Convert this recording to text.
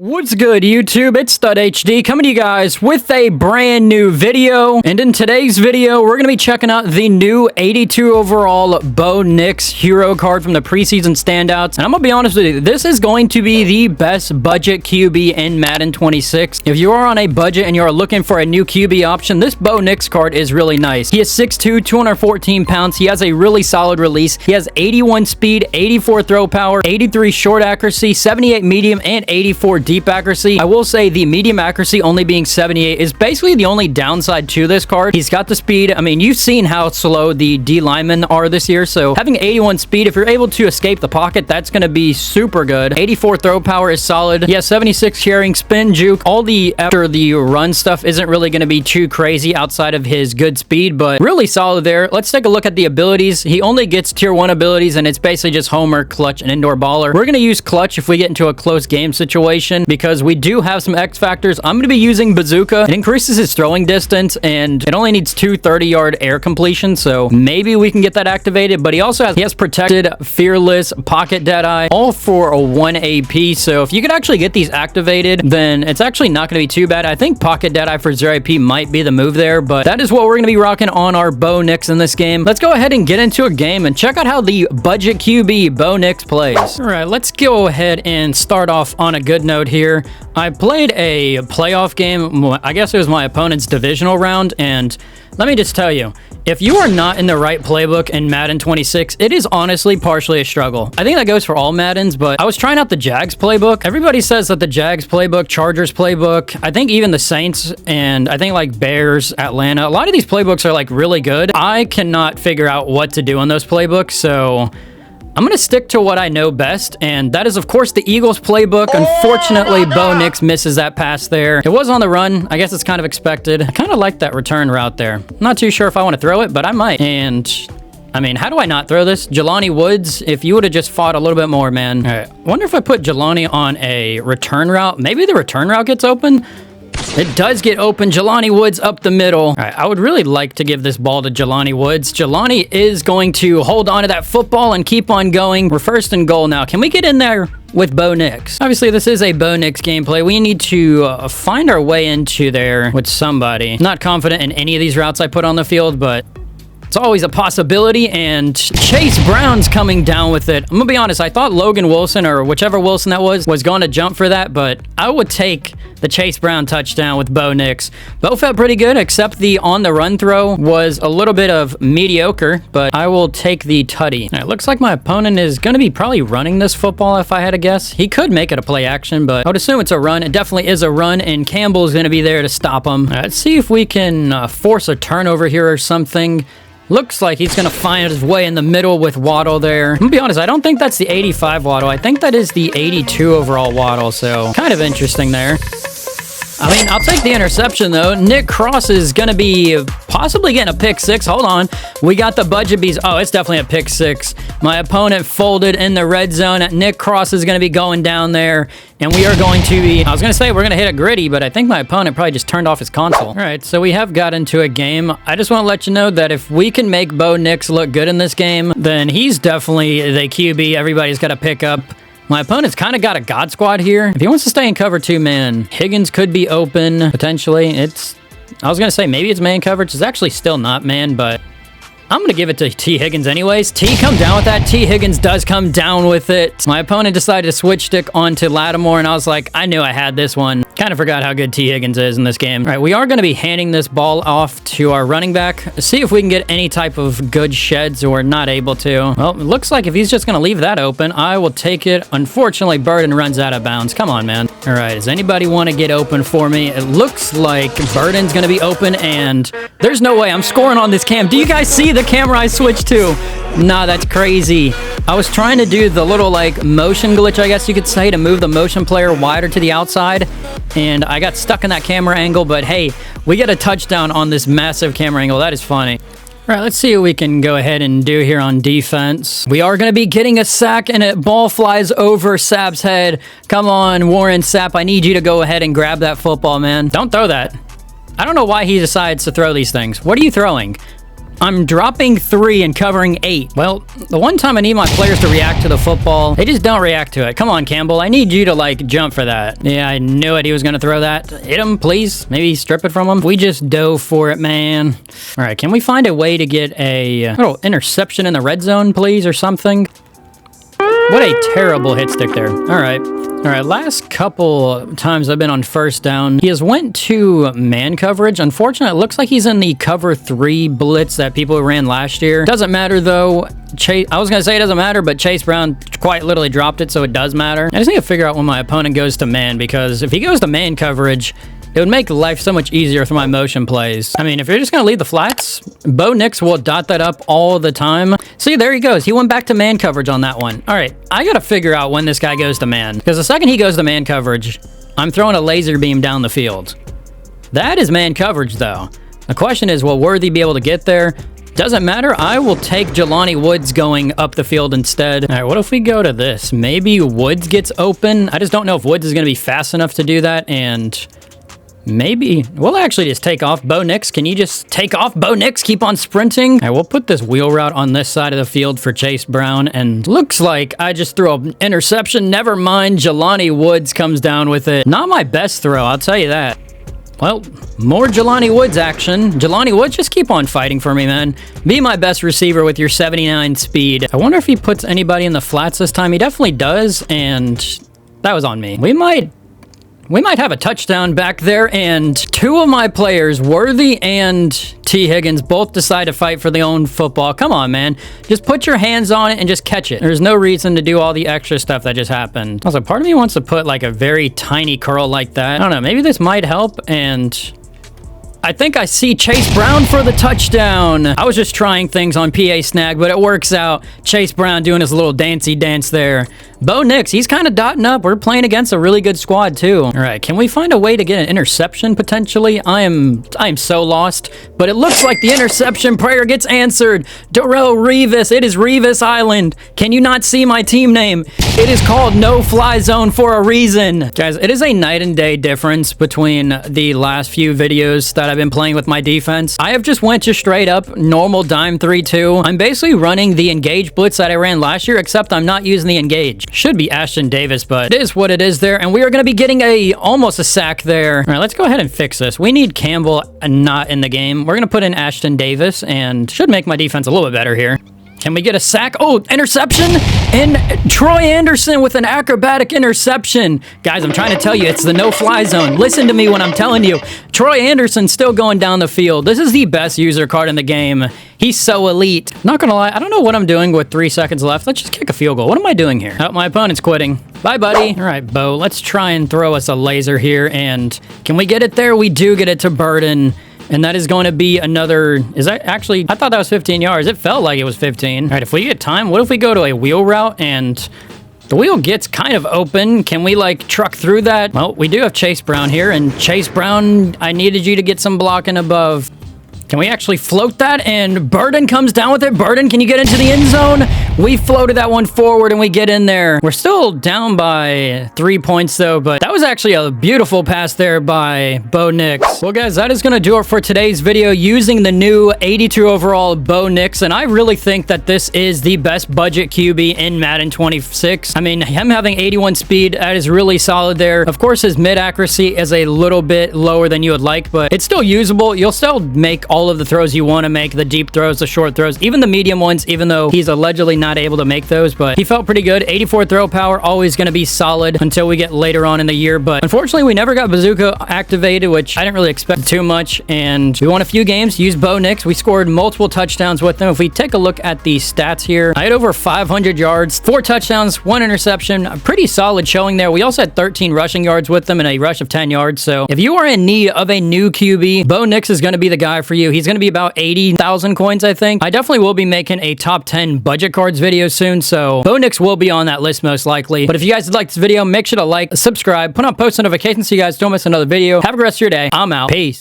What's good, YouTube? It's Stunt HD coming to you guys with a brand new video. And in today's video, we're going to be checking out the new 82 overall NIX hero card from the preseason standouts. And I'm going to be honest with you, this is going to be the best budget QB in Madden 26. If you are on a budget and you are looking for a new QB option, this NIX card is really nice. He is 6'2", 214 pounds. He has a really solid release. He has 81 speed, 84 throw power, 83 short accuracy, 78 medium, and 84 deep accuracy. I will say the medium accuracy only being 78 is basically the only downside to this card. He's got the speed. I mean, you've seen how slow the D linemen are this year, so having 81 speed, if you're able to escape the pocket, that's going to be super good. 84 throw power is solid. Yeah, 76 carrying, spin, juke. All the after the run stuff isn't really going to be too crazy outside of his good speed, but really solid there. Let's take a look at the abilities. He only gets tier 1 abilities, and it's basically just homer, clutch, and indoor baller. We're going to use clutch if we get into a close game situation, because we do have some X factors. I'm going to be using bazooka. It increases his throwing distance, and it only needs 2 30-yard air completions, so maybe we can get that activated. But he has protected, fearless, pocket deadeye, all for a 1 AP. So if you could actually get these activated, then it's actually not going to be too bad. I think pocket deadeye for 0 AP might be the move there, but that is what we're going to be rocking on our NIX in this game. Let's go ahead and get into a game and check out how the budget QB NIX plays. All right, let's go ahead and start off on a good note here. I played a playoff game. I guess it was my opponent's divisional round, and let me just tell you, if you are not in the right playbook in Madden 26, it is honestly partially a struggle. I think that goes for all Maddens, but I was trying out the Jags playbook. Everybody says that the Jags playbook, Chargers playbook, I think even the Saints, and I think like Bears, Atlanta, a lot of these playbooks are like really good. I cannot figure out what to do on those playbooks, so I'm going to stick to what I know best, and that is, of course, the Eagles playbook. Unfortunately, NIX misses that pass there. It was on the run. I guess it's kind of expected. I kind of like that return route there. I'm not too sure if I want to throw it, but I might. And I mean, how do I not throw this? Jelani Woods, if you would have just fought a little bit more, man. All right. Wonder if I put Jelani on a return route. Maybe the return route gets open. It does get open. Jelani Woods up the middle. All right, I would really like to give this ball to Jelani Woods. Jelani is going to hold on to that football and keep on going. We're first and goal now. Can we get in there with NIX? Obviously, this is a NIX gameplay. We need to find our way into there with somebody. Not confident in any of these routes I put on the field, but it's always a possibility, and Chase Brown's coming down with it. I'm gonna be honest, I thought Logan Wilson, or whichever Wilson that was going to jump for that, but I would take the Chase Brown touchdown with NIX. Bo felt pretty good, except the on-the-run throw was a little bit of mediocre, but I will take the tutty. It looks like my opponent is going to be probably running this football, if I had to guess. He could make it a play action, but I would assume it's a run. It definitely is a run, and Campbell's going to be there to stop him. Let's see if we can force a turnover here or something. Looks like he's going to find his way in the middle with Waddle there. I'm going to be honest, I don't think that's the 85 Waddle. I think that is the 82 overall Waddle, so kind of interesting there. I mean, I'll take the interception, though. Nick Cross is going to be possibly getting a pick 6. Hold on. We got the budget bees. Oh, it's definitely a pick 6. My opponent folded in the red zone. Nick Cross is going to be going down there, and we are going to be, I was going to say we're going to hit a gritty, but I think my opponent probably just turned off his console. All right, so we have got into a game. I just want to let you know that if we can make NIX look good in this game, then he's definitely the QB everybody's got to pick up. My opponent's kind of got a God Squad here. If he wants to stay in cover 2, man, Higgins could be open, potentially. I was going to say maybe it's man coverage. It's actually still not man, but I'm going to give it to T. Higgins anyways. T come down with that. T. Higgins does come down with it. My opponent decided to switch stick onto Lattimore, and I was like, I knew I had this one. Kind of forgot how good T. Higgins is in this game. All right, we are going to be handing this ball off to our running back. See if we can get any type of good sheds, or not able to. Well, it looks like if he's just going to leave that open, I will take it. Unfortunately, Burden runs out of bounds. Come on, man. All right, does anybody want to get open for me? It looks like Burden's going to be open, and there's no way I'm scoring on this cam. Do you guys see the camera I switched to? Nah, that's crazy. I was trying to do the little like motion glitch, I guess you could say, to move the motion player wider to the outside, and I got stuck in that camera angle, but hey, we get a touchdown on this massive camera angle. That is funny. All right, let's see what we can go ahead and do here on defense. We are going to be getting a sack, and a ball flies over Sapp's head. Come on, Warren Sapp, I need you to go ahead and grab that football, man. Don't throw that. I don't know why he decides to throw these things. What are you throwing? I'm dropping 3 and covering 8. Well, the one time I need my players to react to the football, they just don't react to it. Come on, Campbell. I need you to, like, jump for that. Yeah, I knew it. He was going to throw that. Hit him, please. Maybe strip it from him. We just dove for it, man. All right, can we find a way to get a little interception in the red zone, please, or something? What a terrible hit stick there. All right. All right, last couple times I've been on first down, he has went to man coverage. Unfortunately, it looks like he's in the cover 3 blitz that people ran last year. Doesn't matter, though. I was going to say it doesn't matter, but Chase Brown quite literally dropped it, so it does matter. I just need to figure out when my opponent goes to man, because if he goes to man coverage, it would make life so much easier for my motion plays. I mean, if you're just going to leave the flats, Bo Nix will dot that up all the time. See, there he goes. He went back to man coverage on that one. All right, I got to figure out when this guy goes to man, because the second he goes to man coverage, I'm throwing a laser beam down the field. That is man coverage, though. The question is, will Worthy be able to get there? Doesn't matter. I will take Jelani Woods going up the field instead. All right, what if we go to this? Maybe Woods gets open. I just don't know if Woods is going to be fast enough to do that, and maybe we'll actually just take off. Bo Nix, can you just take off? Bo Nix, keep on sprinting. All right, we'll put this wheel route on this side of the field for Chase Brown, and looks like I just threw an interception. Never mind, Jelani Woods comes down with it. Not my best throw, I'll tell you that. Well, more Jelani Woods action. Jelani Woods, just keep on fighting for me, man. Be my best receiver with your 79 speed. I wonder if he puts anybody in the flats this time. He definitely does, and that was on me. We might have a touchdown back there, and 2 of my players, Worthy and T. Higgins, both decide to fight for their own football. Come on, man. Just put your hands on it and just catch it. There's no reason to do all the extra stuff that just happened. Also, part of me wants to put like a very tiny curl like that. I don't know. Maybe this might help, and I think I see Chase Brown for the touchdown. I was just trying things on PA Snag, but it works out. Chase Brown doing his little dancey dance there. Bo Nix, he's kind of dotting up. We're playing against a really good squad, too. All right, can we find a way to get an interception, potentially? I am so lost, but it looks like the interception prayer gets answered. Darrell Revis, it is Revis Island. Can you not see my team name? It is called No Fly Zone for a reason. Guys, it is a night and day difference between the last few videos that I've been playing with my defense. I have just went to straight up normal dime 3-2. I'm basically running the engage blitz that I ran last year, except I'm not using the engage. Should be Ashton Davis, but it is what it is there, and we are going to be getting almost a sack there. All right, let's go ahead and fix this. We need Campbell not in the game. We're going to put in Ashton Davis, and should make my defense a little bit better here. Can we get a sack? Oh, interception! And Troy Anderson with an acrobatic interception. Guys, I'm trying to tell you, it's the no-fly zone. Listen to me when I'm telling you. Troy Anderson still going down the field. This is the best user card in the game. He's so elite. Not gonna lie, I don't know what I'm doing with 3 seconds left. Let's just kick a field goal. What am I doing here? Oh, my opponent's quitting. Bye, buddy. All right, Bo, let's try and throw us a laser here. And can we get it there? We do get it to Burden. And that is going to be another, is that actually, I thought that was 15 yards. It felt like it was 15. All right, if we get time, what if we go to a wheel route and the wheel gets kind of open? Can we like truck through that? Well, we do have Chase Brown here, and Chase Brown, I needed you to get some blocking above. Can we actually float that? And Burden comes down with it. Burden, can you get into the end zone? We floated that one forward and we get in there. We're still down by 3 points though, but that was actually a beautiful pass there by Bo Nix. Well guys, that is going to do it for today's video using the new 82 overall Bo Nix. And I really think that this is the best budget QB in Madden 26. I mean, him having 81 speed, that is really solid there. Of course, his mid accuracy is a little bit lower than you would like, but it's still usable. You'll still make all of the throws you want to make, the deep throws, the short throws, even the medium ones, even though he's allegedly not able to make those, but he felt pretty good. 84 throw power, always going to be solid until we get later on in the year, but unfortunately we never got Bazooka activated, which I didn't really expect too much, and we won a few games, used Bo Nix. We scored multiple touchdowns with him. If we take a look at the stats here, I had over 500 yards, 4 touchdowns, 1 interception, a pretty solid showing there. We also had 13 rushing yards with them and a rush of 10 yards, so if you are in need of a new QB, Bo Nix is going to be the guy for you. He's going to be about 80,000 coins, I think. I definitely will be making a top 10 budget cards video soon, so Bo Nix will be on that list most likely. But if you guys did like this video, make sure to like, subscribe, put on post notifications so you guys don't miss another video. Have a good rest of your day. I'm out. Peace.